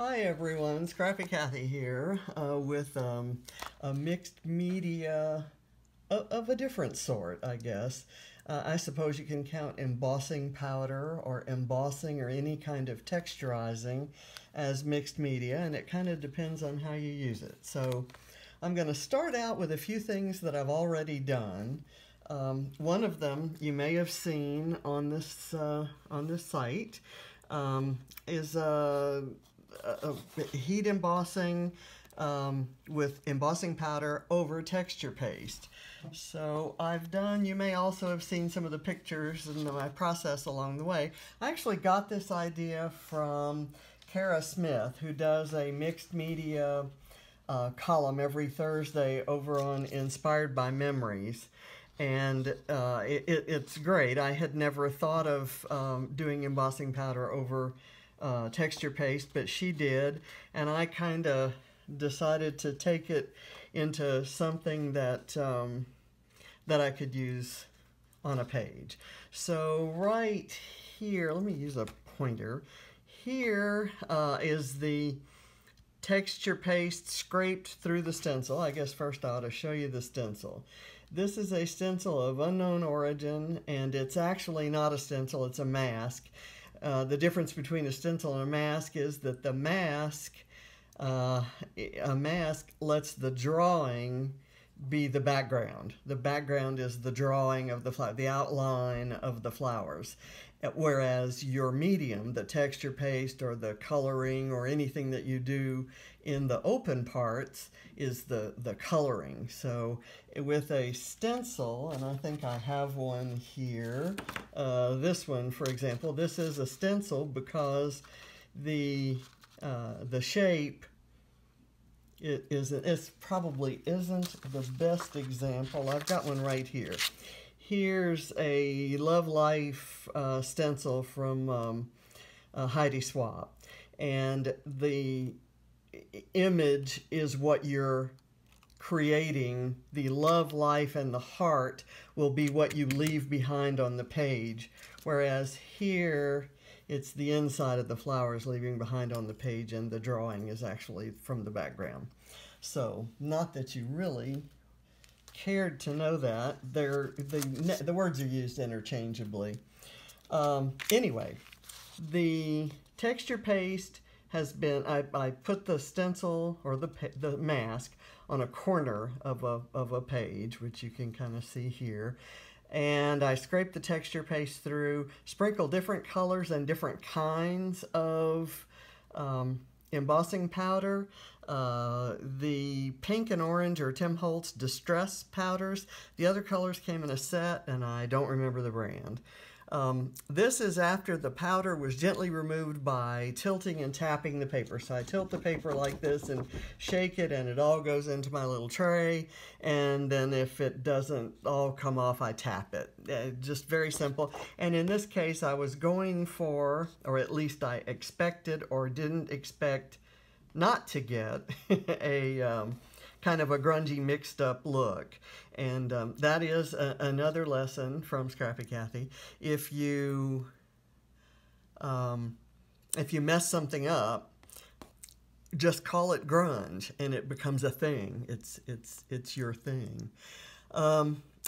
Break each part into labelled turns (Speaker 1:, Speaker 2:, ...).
Speaker 1: Hi everyone, ScrappyKathy here with a mixed media of a different sort, I guess. I suppose you can count embossing powder or embossing or any kind of texturizing as mixed media, and it kind of depends on how you use it. So I'm going to start out with a few things that I've already done. One of them you may have seen on this site is heat embossing with embossing powder over texture paste. So I've done, you may also have seen some of the pictures and my process along the way. I actually got this idea from Kara Smith, who does a mixed media column every Thursday over on Inspired by Memories. And it's great. I had never thought of doing embossing powder over texture paste, but she did, and I kind of decided to take it into something that that I could use on a page. So right here, let me use a pointer. Here is the texture paste scraped through the stencil. I guess first I ought to show you the stencil. This is a stencil of unknown origin, and it's actually not a stencil, it's a mask. The difference between a stencil and a mask is that the mask, a mask lets the drawing be the background. The background is the drawing of the flower, the outline of the flowers. Whereas your medium, the texture paste or the coloring or anything that you do in the open parts is the coloring. So with a stencil, and I think I have one here, this one for example, this is a stencil because the shape it probably isn't the best example. I've got one right here. Here's a Love Life stencil from Heidi Swapp, and the image is what you're creating. The love life and the heart will be what you leave behind on the page, whereas here it's the inside of the flowers leaving behind on the page, and the drawing is actually from the background. So not that you really cared to know that. The words are used interchangeably. Anyway, the texture paste has been, I put the stencil or the mask on a corner of a page, which you can kind of see here. And I scraped the texture paste through, sprinkled different colors and different kinds of embossing powder. The pink and orange are Tim Holtz Distress powders. The other colors came in a set, and I don't remember the brand. This is after the powder was gently removed by tilting and tapping the paper. So I tilt the paper like this and shake it, and it all goes into my little tray. And then if it doesn't all come off, I tap it. Just very simple. And in this case, I was going for, or at least I expected or didn't expect not to get a kind of a grungy mixed up look. And that is another lesson from ScrappyKathy. If you mess something up, just call it grunge and it becomes a thing. It's your thing.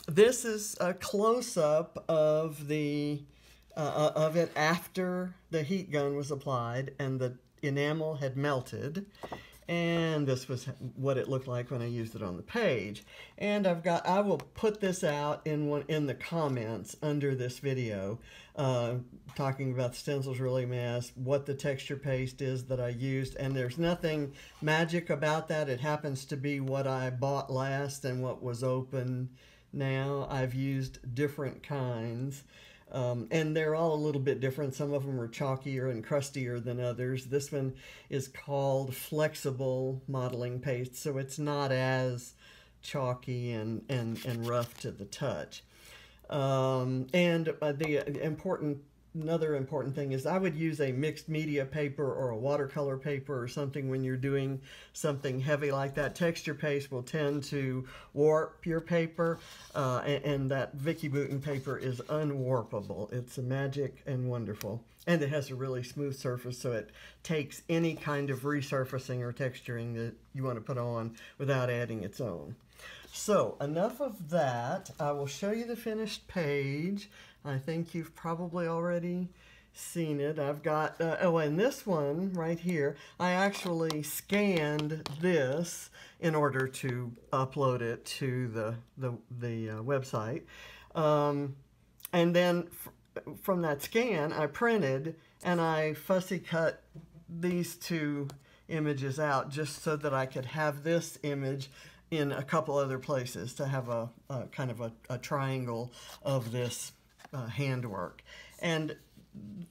Speaker 1: This is a close-up of the of it after the heat gun was applied and the enamel had melted. And this was what it looked like when I used it on the page. And I will put this out in the comments under this video, talking about the stencils really mess, what the texture paste is that I used, and there's nothing magic about that. It happens to be what I bought last and what was open now. I've used different kinds. And they're all a little bit different. Some of them are chalkier and crustier than others. This one is called flexible modeling paste, so it's not as chalky and rough to the touch. And the important another important thing is I would use a mixed media paper or a watercolor paper or something when you're doing something heavy like that. Texture paste will tend to warp your paper, and that Vicki Boutin paper is unwarpable. It's magic and wonderful. And it has a really smooth surface, so it takes any kind of resurfacing or texturing that you want to put on without adding its own. So enough of that. I will show you the finished page. I think you've probably already seen it. I've got, oh, and this one right here, I actually scanned this in order to upload it to the website. And then from that scan, I printed and I fussy cut these two images out just so that I could have this image in a couple other places to have a kind of a triangle of this handwork. And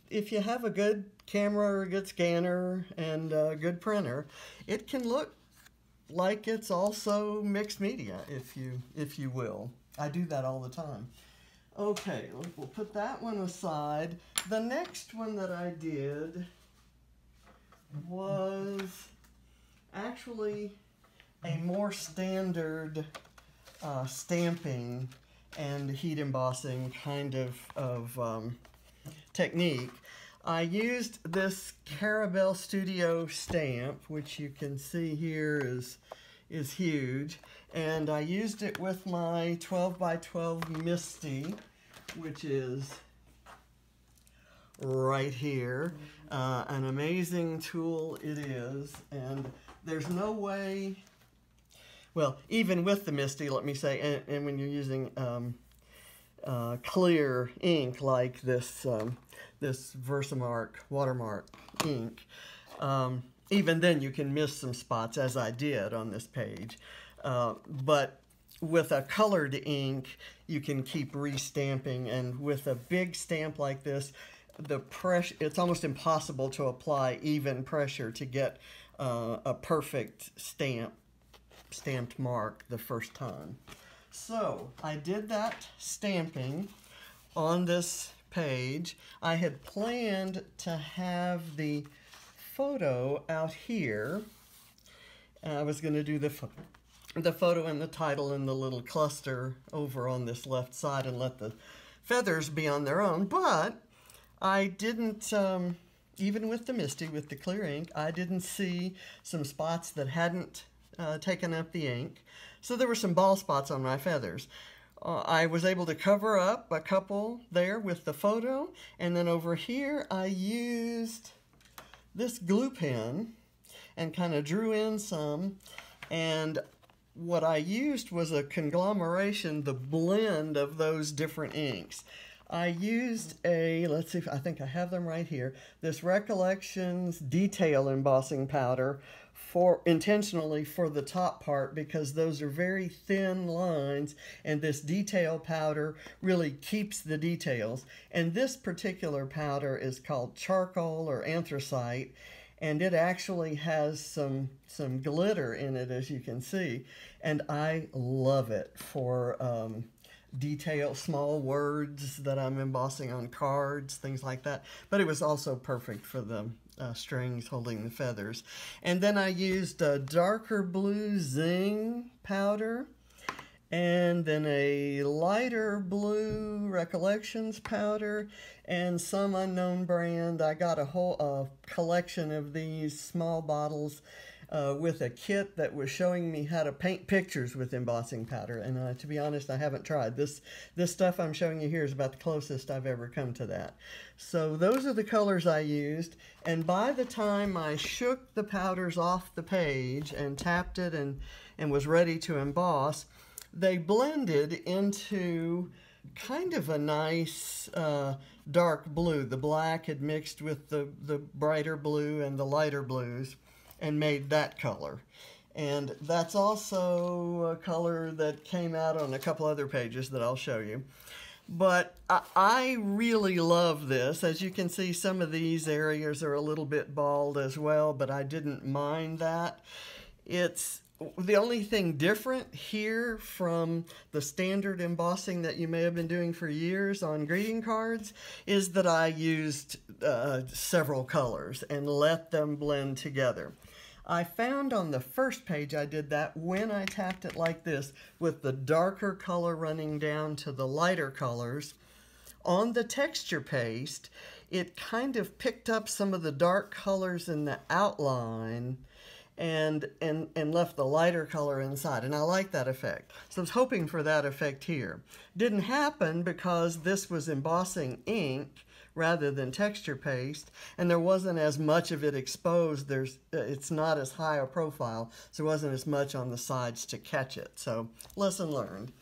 Speaker 1: if you have a good camera or a good scanner and a good printer, it can look like it's also mixed media, if you will. I do that all the time. Okay, we'll put that one aside. The next one that I did was actually a more standard stamping and heat embossing kind of technique. I used this Carabel Studio stamp, which you can see here is huge, and I used it with my 12 by 12 Misty, which is right here. An amazing tool it is, and there's no way, well, even with the Misty, let me say, and when you're using clear ink like this this Versamark watermark ink, even then you can miss some spots, as I did on this page. But with a colored ink, you can keep restamping, and with a big stamp like this, the pressure, it's almost impossible to apply even pressure to get a perfect stamped mark the first time. So I did that stamping on this page. I had planned to have the photo out here. I was going to do the photo and the title and the little cluster over on this left side and let the feathers be on their own, but I didn't, even with the Misty, with the clear ink, I didn't see some spots that hadn't taken up the ink. So there were some bald spots on my feathers. I was able to cover up a couple there with the photo, and then over here I used this glue pen and kind of drew in some, and what I used was a conglomeration, the blend of those different inks. I used a, let's see, if I think I have them right here, this Recollections detail embossing powder intentionally for the top part, because those are very thin lines and this detail powder really keeps the details. And this particular powder is called charcoal or anthracite, and it actually has some glitter in it, as you can see, and I love it for detail, small words that I'm embossing on cards, things like that. But it was also perfect for the strings holding the feathers. And then I used a darker blue Zing powder, and then a lighter blue Recollections powder, and some unknown brand. I got a whole collection of these small bottles with a kit that was showing me how to paint pictures with embossing powder. And to be honest, I haven't tried. This stuff I'm showing you here is about the closest I've ever come to that. So those are the colors I used. And by the time I shook the powders off the page and tapped it and was ready to emboss, they blended into kind of a nice dark blue. The black had mixed with the brighter blue and the lighter blues and made that color. And that's also a color that came out on a couple other pages that I'll show you. But I really love this. As you can see, some of these areas are a little bit bald as well, but I didn't mind that. It's the only thing different here from the standard embossing that you may have been doing for years on greeting cards is that I used several colors and let them blend together. I found on the first page I did that when I tapped it like this with the darker color running down to the lighter colors. On the texture paste, it kind of picked up some of the dark colors in the outline and left the lighter color inside, and I like that effect. So I was hoping for that effect here. Didn't happen because this was embossing ink rather than texture paste, and there wasn't as much of it exposed. It's not as high a profile, so there wasn't as much on the sides to catch it. So lesson learned.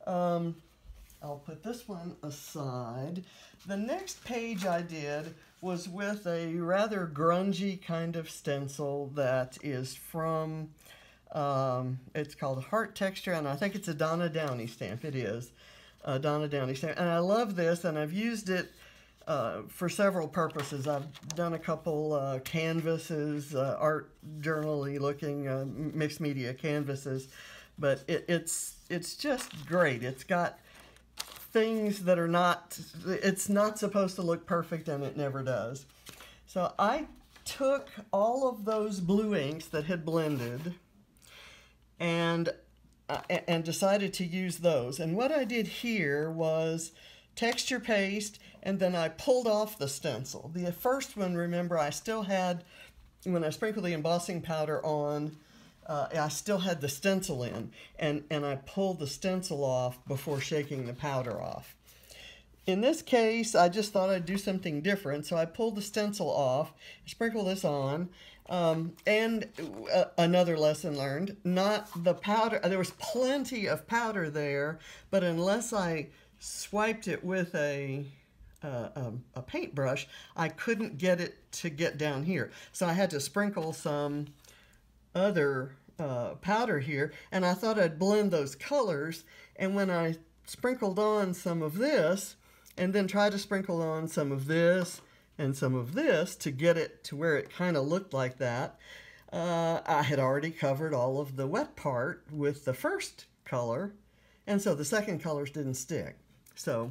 Speaker 1: I'll put this one aside. The next page I did was with a rather grungy kind of stencil that is from, it's called Heart Texture, and I think it's a Donna Downey stamp. It is a Donna Downey stamp, and I love this, and I've used it for several purposes. I've done a couple canvases, art journal-y looking mixed media canvases, but it's just great. It's got things that are not, it's not supposed to look perfect, and it never does. So I took all of those blue inks that had blended and decided to use those. And what I did here was texture paste, and then I pulled off the stencil. The first one, remember, I still had, when I sprinkled the embossing powder on, I still had the stencil in, and I pulled the stencil off before shaking the powder off. In this case, I just thought I'd do something different, so I pulled the stencil off, sprinkle this on, and another lesson learned, not the powder. There was plenty of powder there, but unless I swiped it with a paintbrush, I couldn't get it to get down here. So I had to sprinkle some other powder here, and I thought I'd blend those colors, and when I sprinkled on some of this and then tried to sprinkle on some of this and some of this to get it to where it kind of looked like that, I had already covered all of the wet part with the first color, and so the second colors didn't stick. So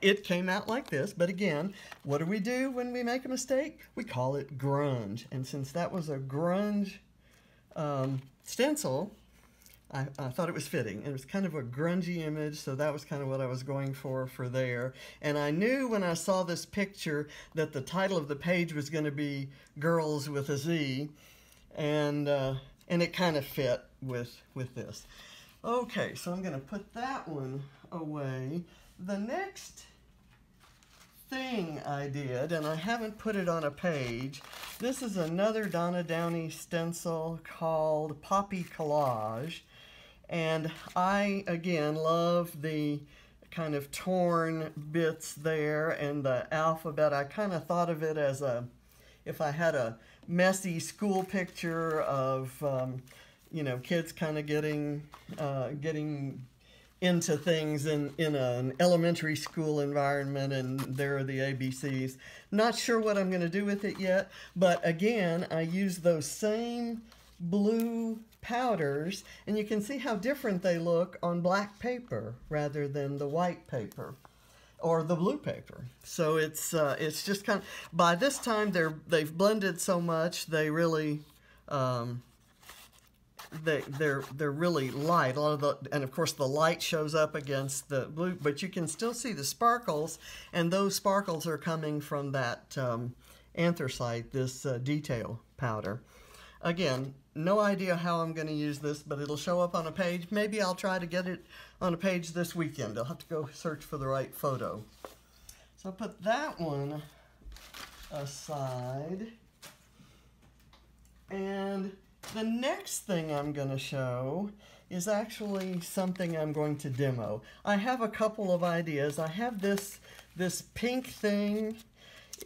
Speaker 1: it came out like this, but again, what do we do when we make a mistake? We call it grunge, and since that was a grunge stencil, I thought it was fitting. It was kind of a grungy image, so that was kind of what I was going for there. And I knew when I saw this picture that the title of the page was going to be Girls with a Z, and it kind of fit with this. Okay, so I'm going to put that one away. The next thing I did, and I haven't put it on a page, this is another Donna Downey stencil called Poppy Collage, and I again love the kind of torn bits there and the alphabet. I kind of thought of it as if I had a messy school picture of you know, kids kind of getting into things in an elementary school environment, and there are the ABCs. Not sure what I'm going to do with it yet, but again, I use those same blue powders, and you can see how different they look on black paper rather than the white paper or the blue paper. So it's just kind of, by this time they've blended so much, they really they're really light. A lot of and of course the light shows up against the blue, but you can still see the sparkles, and those sparkles are coming from that anthracite, this detail powder. Again, no idea how I'm going to use this, but it'll show up on a page. Maybe I'll try to get it on a page this weekend. I'll have to go search for the right photo. So I'll put that one aside. And the next thing I'm going to show is actually something I'm going to demo. I have a couple of ideas. I have this pink thing.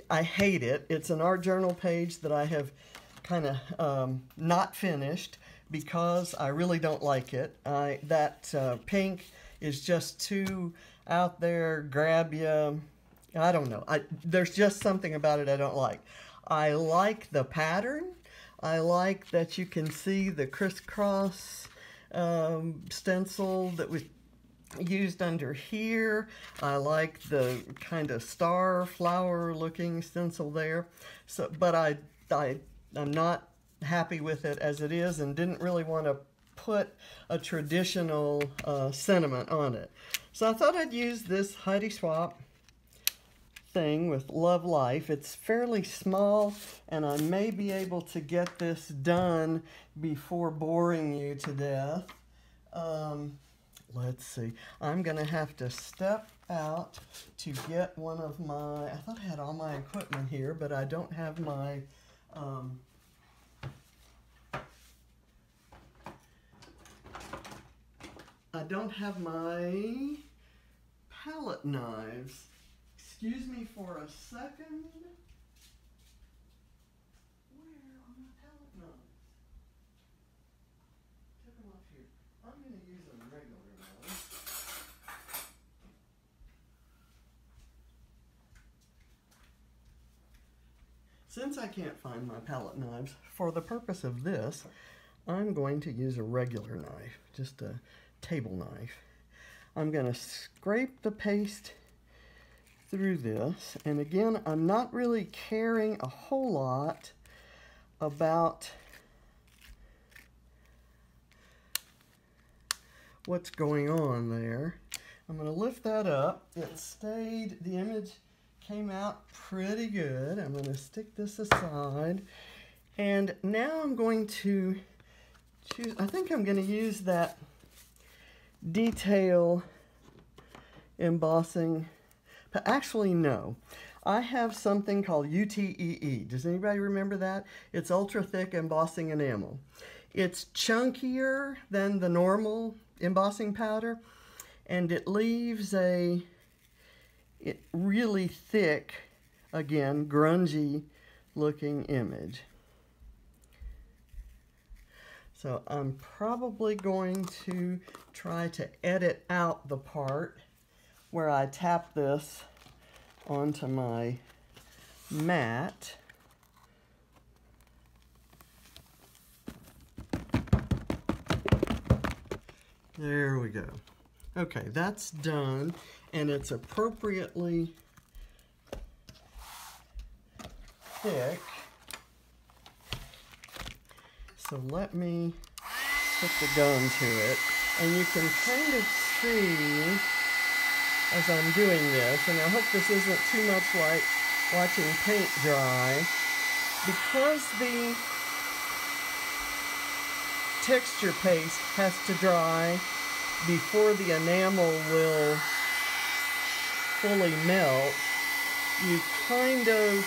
Speaker 1: I hate it. It's an art journal page that I have kind of not finished because I really don't like it. That pink is just too out there, grab you. I don't know. There's just something about it I don't like. I like the pattern. I like that you can see the crisscross stencil that was used under here. I like the kind of star flower looking stencil there. So, but I'm not happy with it as it is and didn't really want to put a traditional sentiment on it. So I thought I'd use this Heidi Swapp thing with Love Life. It's fairly small and I may be able to get this done before boring you to death. Let's see. I'm going to have to step out to get one of my, I thought I had all my equipment here, but I don't have my, palette knives. Excuse me for a second. Where are my palette knives? Take them off here. I'm going to use a regular knife. Since I can't find my palette knives, for the purpose of this, I'm going to use a regular knife, just a table knife. I'm going to scrape the paste through this, and again, I'm not really caring a whole lot about what's going on there. I'm going to lift that up. It stayed, the image came out pretty good. I'm going to stick this aside, and now I'm going to choose, I think I'm going to use that detail embossing, but actually no. I have something called UTEE. Does anybody remember that? It's ultra thick embossing enamel. It's chunkier than the normal embossing powder, and it leaves a really thick, again, grungy looking image. So I'm probably going to try to edit out the part where I tap this onto my mat. There we go. Okay, that's done, and it's appropriately thick. So let me put the gun to it, and you can kind of see as I'm doing this, and I hope this isn't too much like watching paint dry, because the texture paste has to dry before the enamel will fully melt. You kind of,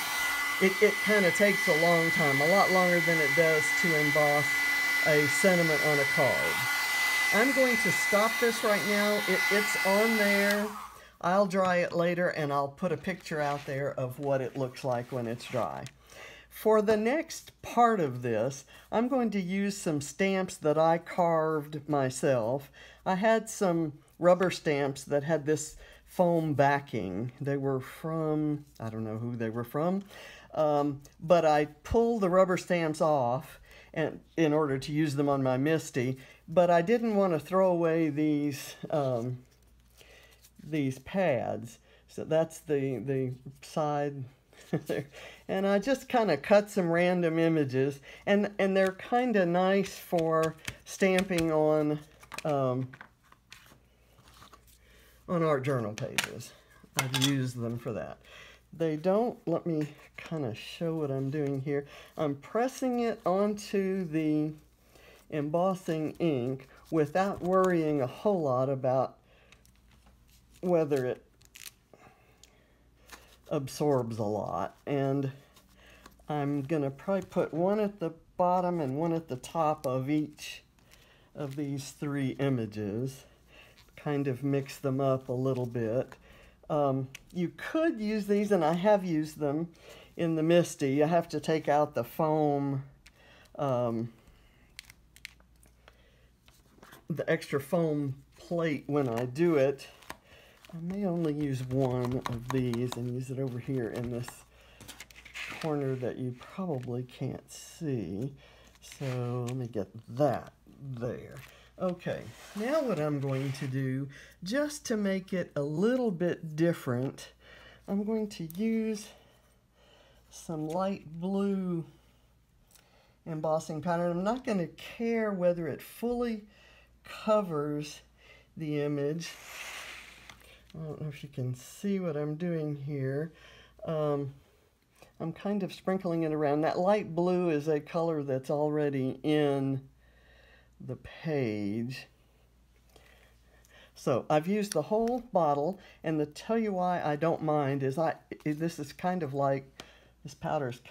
Speaker 1: it kind of takes a long time, a lot longer than it does to emboss a sentiment on a card. I'm going to stop this right now. It's on there. I'll dry it later, and I'll put a picture out there of what it looks like when it's dry. For the next part of this, I'm going to use some stamps that I carved myself. I had some rubber stamps that had this foam backing. They were from, I don't know who they were from, but I pulled the rubber stamps off and in order to use them on my Misty, but I didn't want to throw away these pads. So that's the side there. And I just kind of cut some random images, and they're kind of nice for stamping on art journal pages. I've used them for that. They don't, let me kind of show what I'm doing here. I'm pressing it onto the embossing ink without worrying a whole lot about whether it absorbs a lot. And I'm going to probably put one at the bottom and one at the top of each of these three images. Kind of mix them up a little bit. You could use these, and I have used them in the Misty. You have to take out the foam, the extra foam plate when I do it. I may only use one of these and use it over here in this corner that you probably can't see. So let me get that there. Okay, now what I'm going to do, just to make it a little bit different, I'm going to use some light blue embossing powder. I'm not going to care whether it fully covers the image. I don't know if you can see what I'm doing here. I'm kind of sprinkling it around. That light blue is a color that's already in the page. So I've used the whole bottle, and to tell you why I don't mind is this is kind of like, this powder's,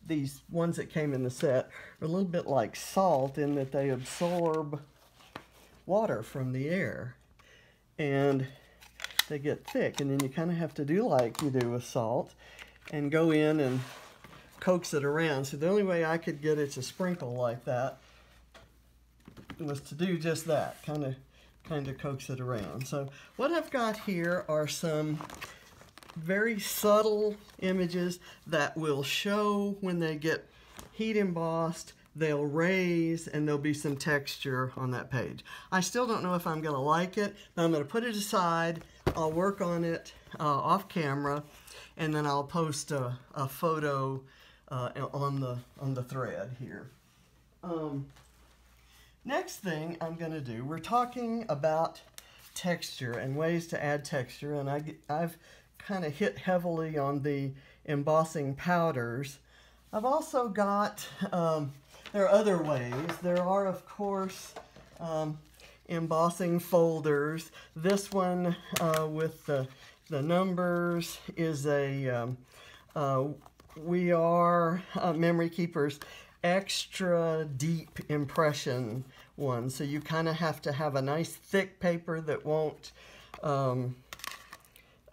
Speaker 1: these ones that came in the set are a little bit like salt in that they absorb water from the air and they get thick, and then you kind of have to do like you do with salt and go in and coax it around. So the only way I could get it to sprinkle like that was to do just that, kind of coax it around. So what I've got here are some very subtle images that will show when they get heat embossed, they'll raise, and there'll be some texture on that page. I still don't know if I'm going to like it, but I'm going to put it aside. I'll work on it off camera, and then I'll post a photo on the thread here. Next thing I'm going to do, we're talking about texture and ways to add texture, and I've kind of hit heavily on the embossing powders. I've also got, there are other ways. There are, of course, embossing folders. This one with the numbers is a We Are Memory Keeper's extra deep impression one. So you kind of have to have a nice thick paper that won't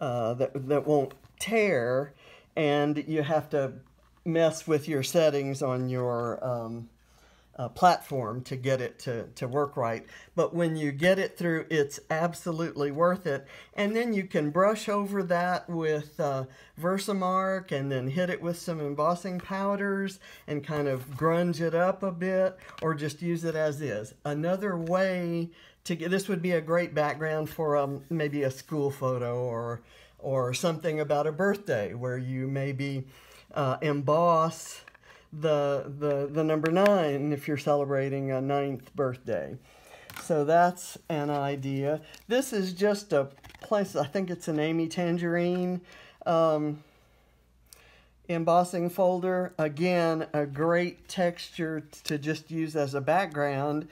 Speaker 1: that won't tear, and you have to mess with your settings on your platform to get it to work right. But when you get it through, it's absolutely worth it. And then you can brush over that with Versamark and then hit it with some embossing powders and kind of grunge it up a bit, or just use it as is. Another way to get this would be a great background for maybe a school photo or something about a birthday, where you maybe emboss the number 9 if you're celebrating a 9th birthday. So that's an idea. This is just a place, I think it's an Amy Tangerine embossing folder. Again, a great texture to just use as a background,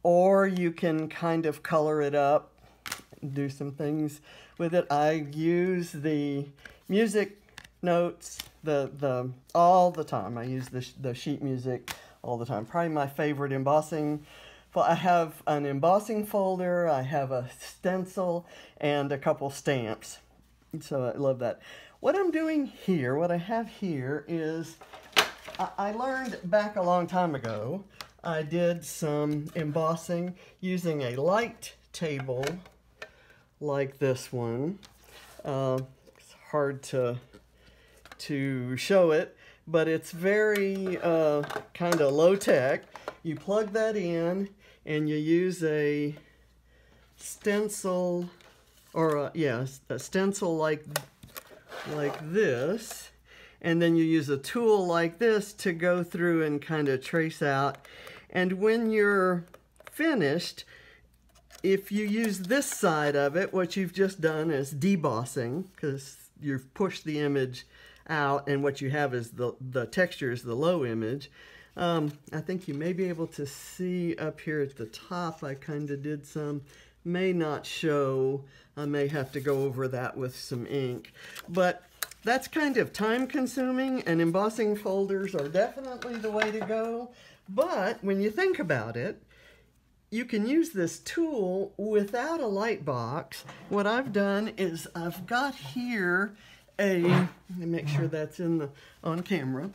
Speaker 1: or you can kind of color it up, do some things with it. I use the music notes all the time. I use the sheet music all the time. Probably my favorite embossing. Well, I have an embossing folder, I have a stencil, and a couple stamps. So I love that. What I'm doing here, what I have here is, I learned back a long time ago, I did some embossing using a light table like this one. It's hard to show it, but it's very kind of low tech. You plug that in and you use a stencil, or a stencil like this, and then you use a tool like this to go through and kind of trace out. And when you're finished, if you use this side of it, what you've just done is debossing, because you've pushed the image out, and what you have is the texture is the low image. I think you may be able to see up here at the top, I kind of did some, may not show, I may have to go over that with some ink, but that's kind of time consuming, and embossing folders are definitely the way to go. But when you think about it, you can use this tool without a light box. What I've done is I've got here let me make sure that's on camera.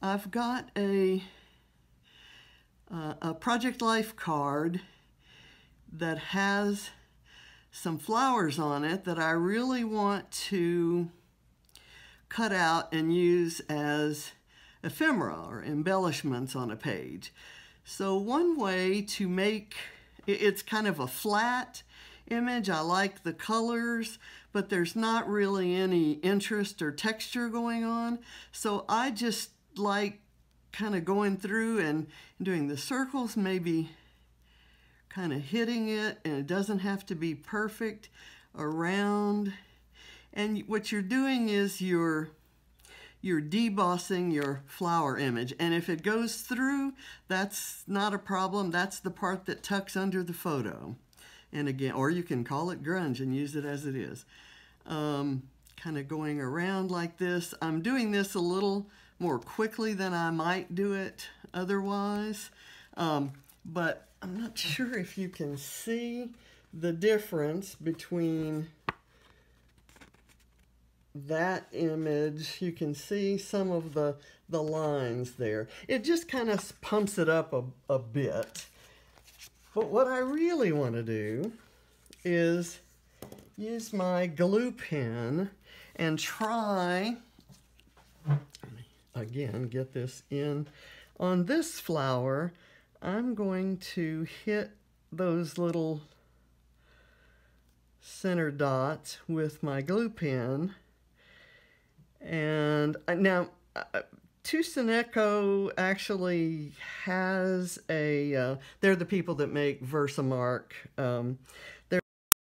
Speaker 1: I've got a Project Life card that has some flowers on it that I really want to cut out and use as ephemera or embellishments on a page. So one way to make it's kind of a flat image. I like the colors, but there's not really any interest or texture going on. So I just like kind of going through and doing the circles, maybe kind of hitting it, and it doesn't have to be perfect around. And what you're doing is you're debossing your flower image. And if it goes through, that's not a problem. That's the part that tucks under the photo. And again, or you can call it grunge and use it as it is. Kind of going around like this. I'm doing this a little more quickly than I might do it otherwise. But I'm not sure if you can see the difference between that image. You can see some of the lines there. It just kind of pumps it up a bit. But what I really want to do is use my glue pen and try, again, get this in. On this flower, I'm going to hit those little center dots with my glue pen. And now, TSNSKC actually has a, they're the people that make Versamark.